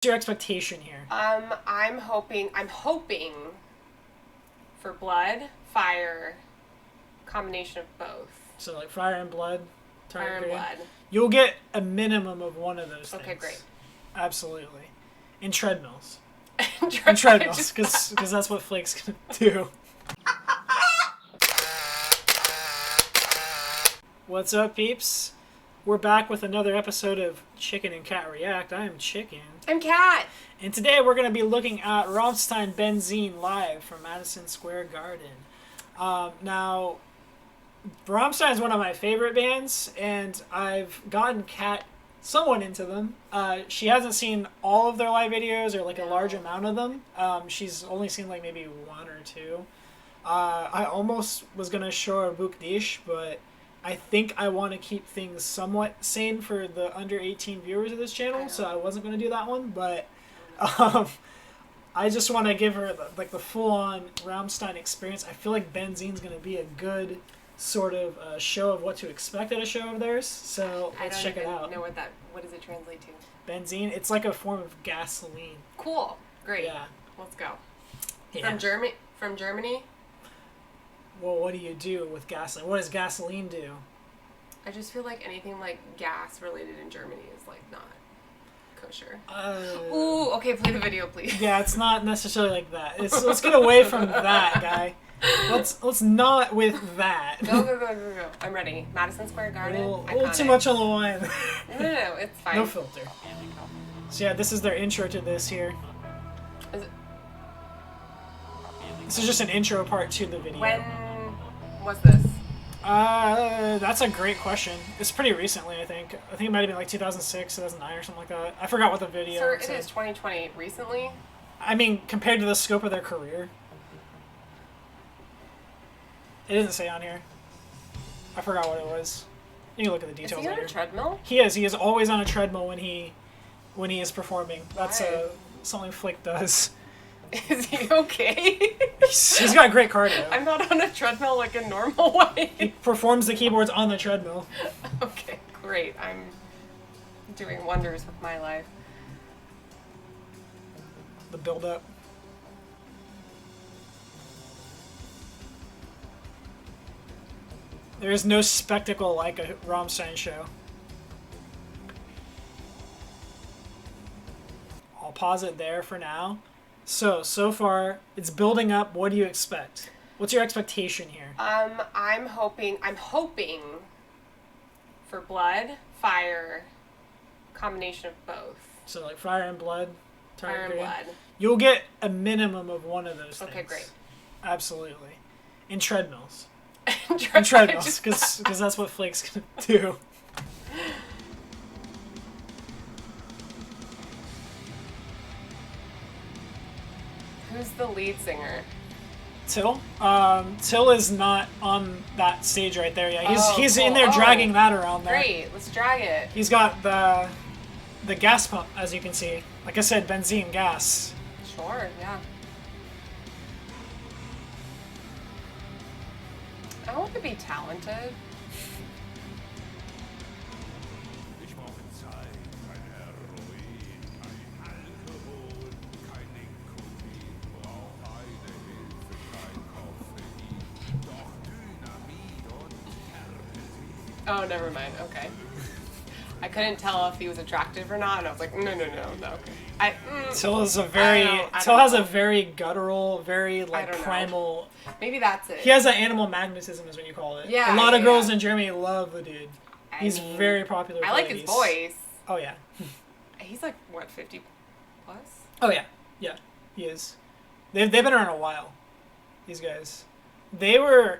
Your expectation here? I'm hoping for blood, fire, combination of both. So like fire and blood. Fire and blood. You'll get a minimum of one of those things. Okay, great. Absolutely. In treadmills. In treadmills, because that's what Flake's gonna do. What's up, peeps? We're back with another episode of Chicken and Cat React. I am Chicken. I'm Cat. And today we're going to be looking at Rammstein Benzin live from Madison Square Garden. Now, Rammstein is one of my favorite bands, and I've gotten Kat somewhat into them. She hasn't seen all of their live videos or like a large amount of them. She's only seen like maybe one or two. I almost was going to show her Book Dish, but I think I want to keep things somewhat sane for the under 18 viewers of this channel, so I wasn't going to do that one, but I just want to give her like the full-on Rammstein experience. I feel like Benzin's going to be a good sort of show of what to expect at a show of theirs, so let's check it out. I don't know what does it translate to? Benzin, it's like a form of gasoline. Cool. Great. Yeah. Let's go. Yeah. From Germany? Well, what do you do with gasoline? What does gasoline do? I just feel like anything like gas related in Germany is like not kosher. Ooh, okay, play the video, please. Yeah, it's not necessarily like that. Let's get away from that, guy. Let's not with that. Go. I'm ready. Madison Square Garden. A little too much on the line. No, it's fine. No filter. So yeah, this is their intro to this here. This is just an intro part to the video. When was this? That's a great question. It's pretty recently, I think. I think it might have been like 2006, 2009 or something like that. I forgot what the video Sir, said. it is 2020. Recently? I mean, compared to the scope of their career. It doesn't say on here. I forgot what it was. You can look at the details later. Is he on a treadmill? He is. He is always on a treadmill when he is performing. That's something Flick does. Is he okay? He's got great cardio. I'm not on a treadmill like a normal way. He performs the keyboards on the treadmill. Okay, great. I'm doing wonders with my life. The build-up. There is no spectacle like a Rammstein show. I'll pause it there for now. So far, it's building up. What do you expect? What's your expectation here? I'm hoping for blood, fire, combination of both. So like fire and blood. Fire and blood. You'll get a minimum of one of those things. Okay, great. Absolutely. In treadmills. In treadmills, because that's what Flake's gonna do. Who's the lead singer? Till? Till is not on that stage right there yet. He's cool. in there dragging that around there. Great, let's drag it. He's got the gas pump, as you can see. Like I said, benzene gas. Sure, yeah. I want to be talented. Oh, never mind. Okay. I couldn't tell if he was attractive or not, and I was like, no. Okay. Till is Till has a very guttural, very like primal. Maybe that's it. He has an animal magnetism, is what you call it. Yeah. A lot of girls in Germany love the dude. He's very popular. I like his voice. Oh yeah. He's like what, 50 plus? Oh yeah, he is. They've been around a while. These guys, they were.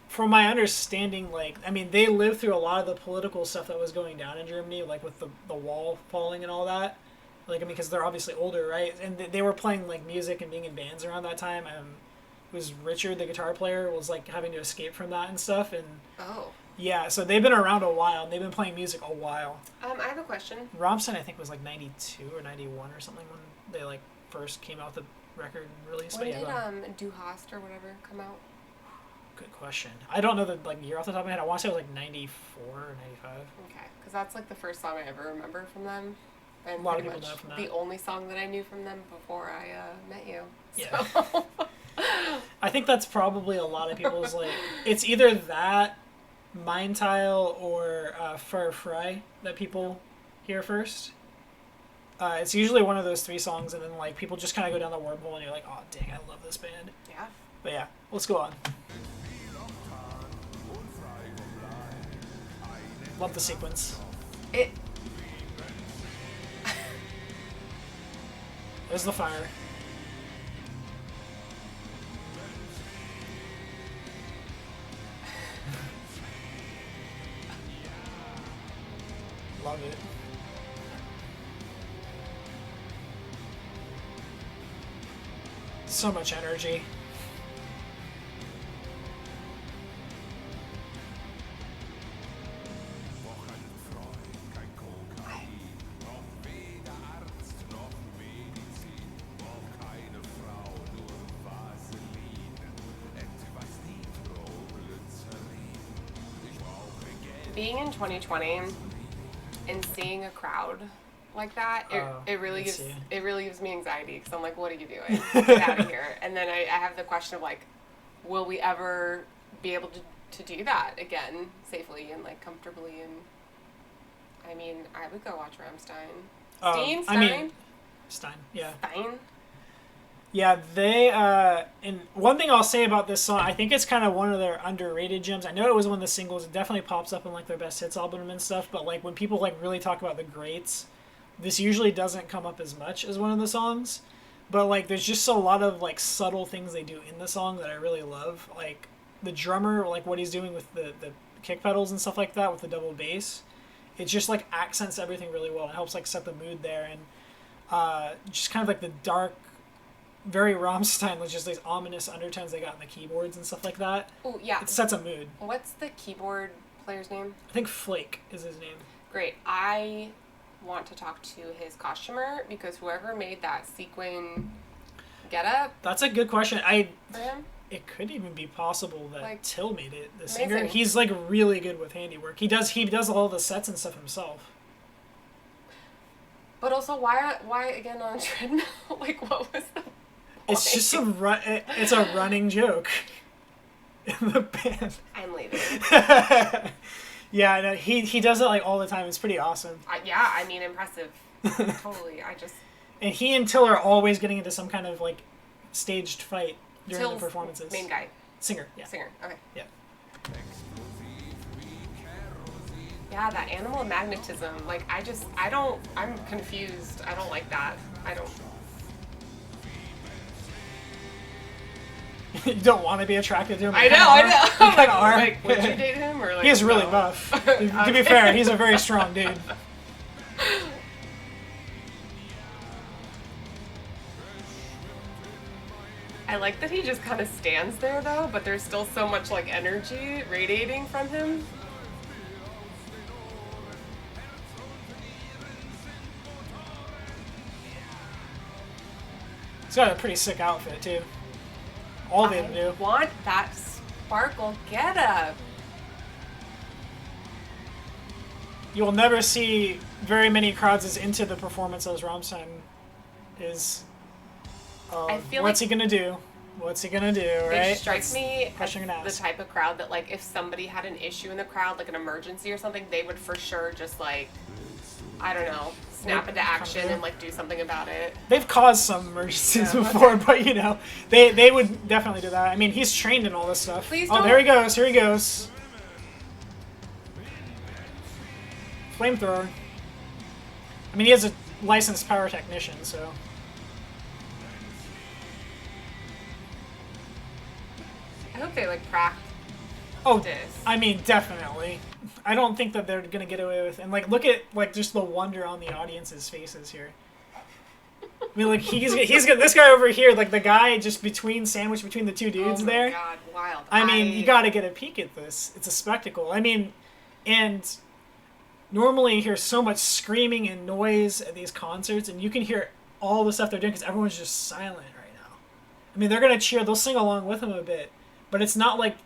From my understanding, like, I mean, they lived through a lot of the political stuff that was going down in Germany, like with the wall falling and all that. Like, I mean, because they're obviously older, right? And they were playing, like, music and being in bands around that time. It was Richard, the guitar player, was, like, having to escape from that and stuff. And yeah, so they've been around a while, and they've been playing music a while. I have a question. Rammstein, I think, was, like, 92 or 91 or something when they, like, first came out with the record release. When did Du Hast or whatever come out? Good question. I don't know the year off the top of my head. I want to say it was like 94 or 95. Okay, because that's like the first song I ever remember from them. And a lot of pretty people much know from that. the only song that I knew from them before I met you. Yeah. So. I think that's probably a lot of people's, like, it's either that, Mind Tile, or Fur Fry that people hear first. It's usually one of those three songs, and then, like, people just kind of go down the wormhole, and you're like, oh, dang, I love this band. Yeah. But yeah, let's go on. Love the sequence. There's the fire. Love it. So much energy. Being in 2020 and seeing a crowd like that, it really gives me anxiety because I'm like, what are you doing? Get out of here. And then I have the question of like, will we ever be able to do that again safely and like comfortably? And I mean, I would go watch Rammstein. Stein, yeah. Stein? Yeah, they, and one thing I'll say about this song, I think it's kind of one of their underrated gems. I know it was one of the singles. It definitely pops up in, like, their best hits album and stuff, but, like, when people, like, really talk about the greats, this usually doesn't come up as much as one of the songs. But, like, there's just a lot of, like, subtle things they do in the song that I really love. Like, the drummer, like, what he's doing with the kick pedals and stuff like that with the double bass, it just, like, accents everything really well. It helps, like, set the mood there. And just kind of, like, the dark, very Rammstein, with just these ominous undertones they got in the keyboards and stuff like that. Oh, yeah. It sets a mood. What's the keyboard player's name? I think Flake is his name. Great. I want to talk to his costumer because whoever made that sequin getup. That's a good question. For him? It could even be possible that like, Till made it, the amazing. singer. He's like really good with handiwork. He does all the sets and stuff himself. But also, why again on a treadmill? Like, what was the It's just it's a running joke in the band. I'm leaving. Yeah, no, he does it like all the time. It's pretty awesome. Yeah, I mean, impressive. Totally. And he and Till are always getting into some kind of like staged fight during the performances. Main guy. Singer. Yeah. Singer. Okay. Yeah. Yeah, that animal magnetism. Like, I'm confused. I don't like that. I don't. You don't want to be attracted to him. I know. Kind of are. Like, would you date him or like? He is really no? buff. To be fair, he's a very strong dude. I like that he just kind of stands there though, but there's still so much like energy radiating from him. He's got a pretty sick outfit too. All they do. I want that sparkle getup. You will never see very many crowds as into the performance as Rammstein is. I feel what's like he gonna do? What's he gonna do? Right? It strikes me as an the ass. type of crowd that, like, if somebody had an issue in the crowd, like an emergency or something, they would for sure just like, I don't know, snap into action and like do something about it. They've caused some emergencies before, but you know, they would definitely do that. I mean, he's trained in all this stuff. Please Oh, don't. there he goes. Here he goes. Flamethrower. I mean, he is a licensed pyrotechnician, so. I hope they like practice. I mean, definitely. I don't think that they're gonna get away with, and like, look at like just the wonder on the audience's faces here. I mean, like he's got this guy over here, like the guy just sandwiched between the two dudes there. Oh my god, wild! I mean, you got to get a peek at this. It's a spectacle. I mean, and normally you hear so much screaming and noise at these concerts, and you can hear all the stuff they're doing because everyone's just silent right now. I mean, they're gonna cheer. They'll sing along with them a bit, but it's not like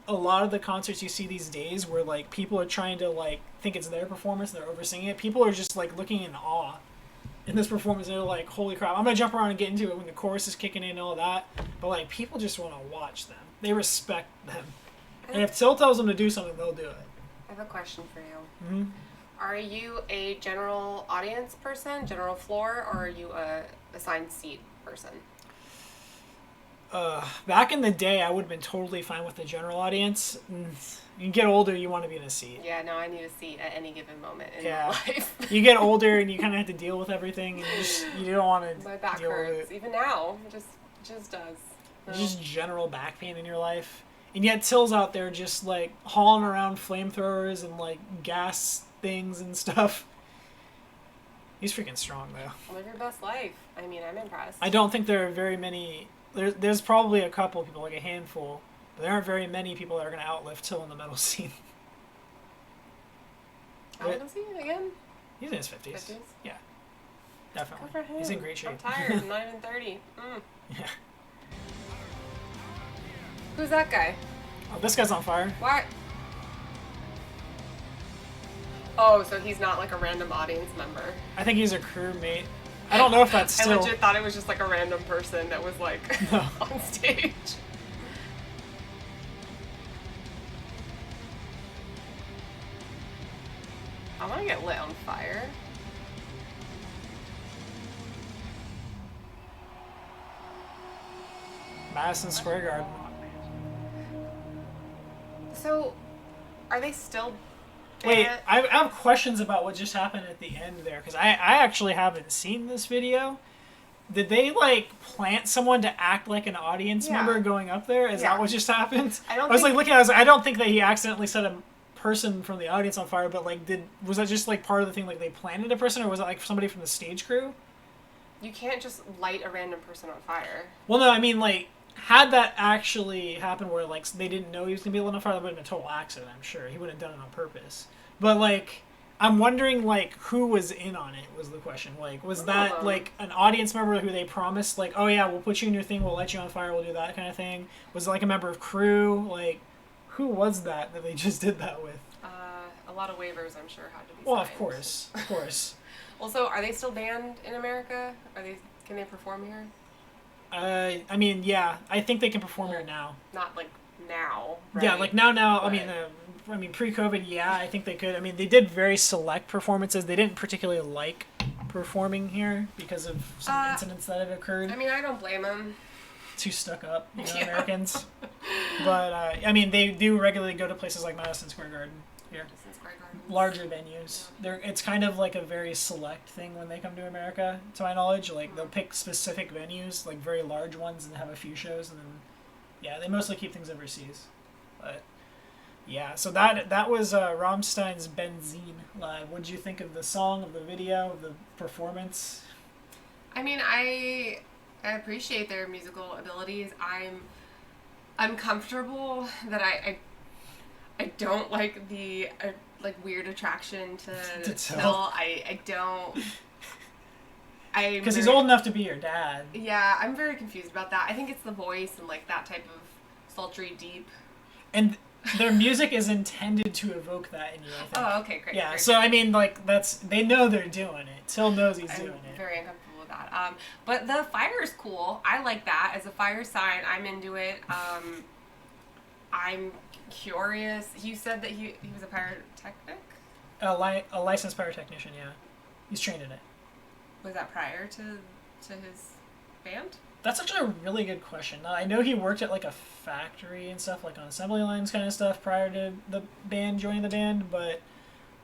a lot of the concerts you see these days where like people are trying to like think it's their performance and they're over singing it. People are just like looking in awe in this performance. And they're like, holy crap, I'm going to jump around and get into it when the chorus is kicking in and all that. But, like, people just want to watch them. They respect them. And if Till tells them to do something, they'll do it. I have a question for you. Mm-hmm. Are you a general audience person, general floor, or are you a assigned seat person? Back in the day, I would have been totally fine with the general audience. You get older, you want to be in a seat. Yeah, no, I need a seat at any given moment in my life. You get older and you kind of have to deal with everything, and you don't want to. My back deal hurts. with it. Even now, it just does. No. Just general back pain in your life, and yet Till's out there just like hauling around flamethrowers and like gas things and stuff. He's freaking strong though. Live your best life. I mean, I'm impressed. I don't think there are very many. There's probably a couple people, like a handful, but there aren't very many people that are going to outlive Till in the metal scene. How old is he again? He's in his 50s. 50s? Yeah. Definitely. Good for him. He's in great shape. I'm tired. I'm not even 30. Yeah. Who's that guy? Oh, this guy's on fire. What? Oh, so he's not like a random audience member. I think he's a crewmate. I don't know if that's still... I legit thought it was just like a random person that was like on stage. I want to get lit on fire. Madison Square Garden. So, are they still... Wait, I have questions about what just happened at the end there, because I actually haven't seen this video. Did they, like, plant someone to act like an audience member going up there? Is that what just happened? I was, like, looking at it, I don't think that he accidentally set a person from the audience on fire, but, like, was that just, like, part of the thing, like, they planted a person, or was it, like, somebody from the stage crew? You can't just light a random person on fire. Well, no, I mean, like, had that actually happened where, like, they didn't know he was going to be lit on fire, that would have been a total accident, I'm sure. He wouldn't have done it on purpose. But, like, I'm wondering, like, who was in on it was the question. Like, was that, like, an audience member who they promised, like, oh, yeah, we'll put you in your thing, we'll light you on fire, we'll do that kind of thing? Was it, like, a member of crew? Like, who was that they just did that with? A lot of waivers, I'm sure, had to be signed. Well, of course. Of course. Well, so are they still banned in America? Can they perform here? I mean, yeah. I think they can perform here now. Not, like, now, right? Yeah, like, now. But... I mean, pre-COVID, yeah, I think they could. I mean, they did very select performances. They didn't particularly like performing here because of some incidents that had occurred. I mean, I don't blame them. Too stuck up, Americans. But, I mean, they do regularly go to places like Madison Square Garden here. Madison Square Garden. Larger venues. It's kind of like a very select thing when they come to America, to my knowledge. Like, they'll pick specific venues, like very large ones, and have a few shows, and then, yeah, they mostly keep things overseas. But... yeah, so that was Rammstein's Benzin live. What did you think of the song, of the video, of the performance? I mean, I appreciate their musical abilities. I'm comfortable that I don't like the like weird attraction to Till. I don't. Because he's old enough to be your dad. Yeah, I'm very confused about that. I think it's the voice and like that type of sultry, deep. And their music is intended to evoke that in you, I think. Oh, okay, great. Yeah, great, so great. I mean, like, they know they're doing it. Till knows he's doing it. I'm very uncomfortable with that. But the fire is cool. I like that. As a fire sign, I'm into it. I'm curious. You said that he was a pyrotechnic? A licensed pyrotechnician, yeah. He's trained in it. Was that prior to his band? That's actually a really good question. I know he worked at, like, a factory and stuff, like on assembly lines kind of stuff prior to the band, joining the band, but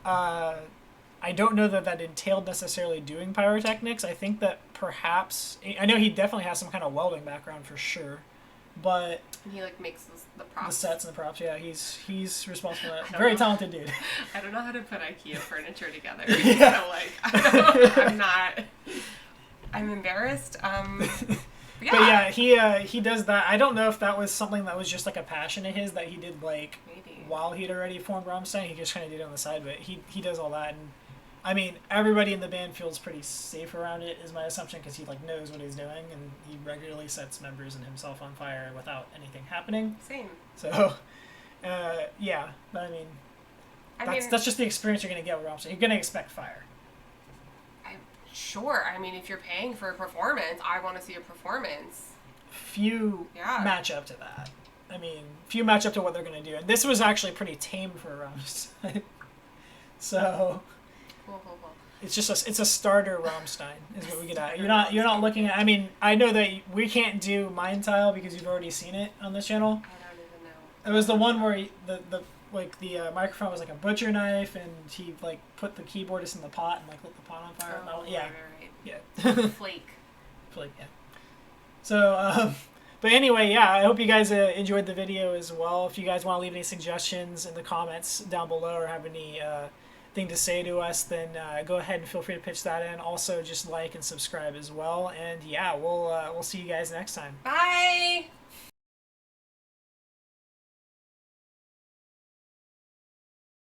I don't know that entailed necessarily doing pyrotechnics. I think that perhaps... I know he definitely has some kind of welding background for sure, but... and he, like, makes the props. The sets and the props, yeah. He's responsible for that. Very talented dude. I don't know how to put IKEA furniture together. Yeah. So, like, I'm embarrassed. Yeah. But yeah, he does that. I don't know if that was something that was just like a passion of his that he did like maybe while he'd already formed Rammstein. He just kind of did it on the side, but he does all that. And I mean, everybody in the band feels pretty safe around it, is my assumption, because he like knows what he's doing, and he regularly sets members and himself on fire without anything happening. Same. So, yeah, but I mean, that's just the experience you're gonna get with Rammstein. You're gonna expect fire. Sure. I mean, if you're paying for a performance, I want to see a performance. Few match up to that. I mean, few match up to what they're going to do. And this was actually pretty tame for Rammstein. So Cool. it's a starter Rammstein is what we get at. You're not looking at. I mean, I know that we can't do Mind Tile because you've already seen it on this channel. I don't even know. It was the one where the microphone was like a butcher knife, and he like put the keyboardist in the pot and like lit the pot on fire. Oh, yeah, right. yeah. Flake. Yeah. So, but anyway, yeah, I hope you guys enjoyed the video as well. If you guys want to leave any suggestions in the comments down below or have any thing to say to us, then go ahead and feel free to pitch that in. Also, just like and subscribe as well. And yeah, we'll see you guys next time. Bye!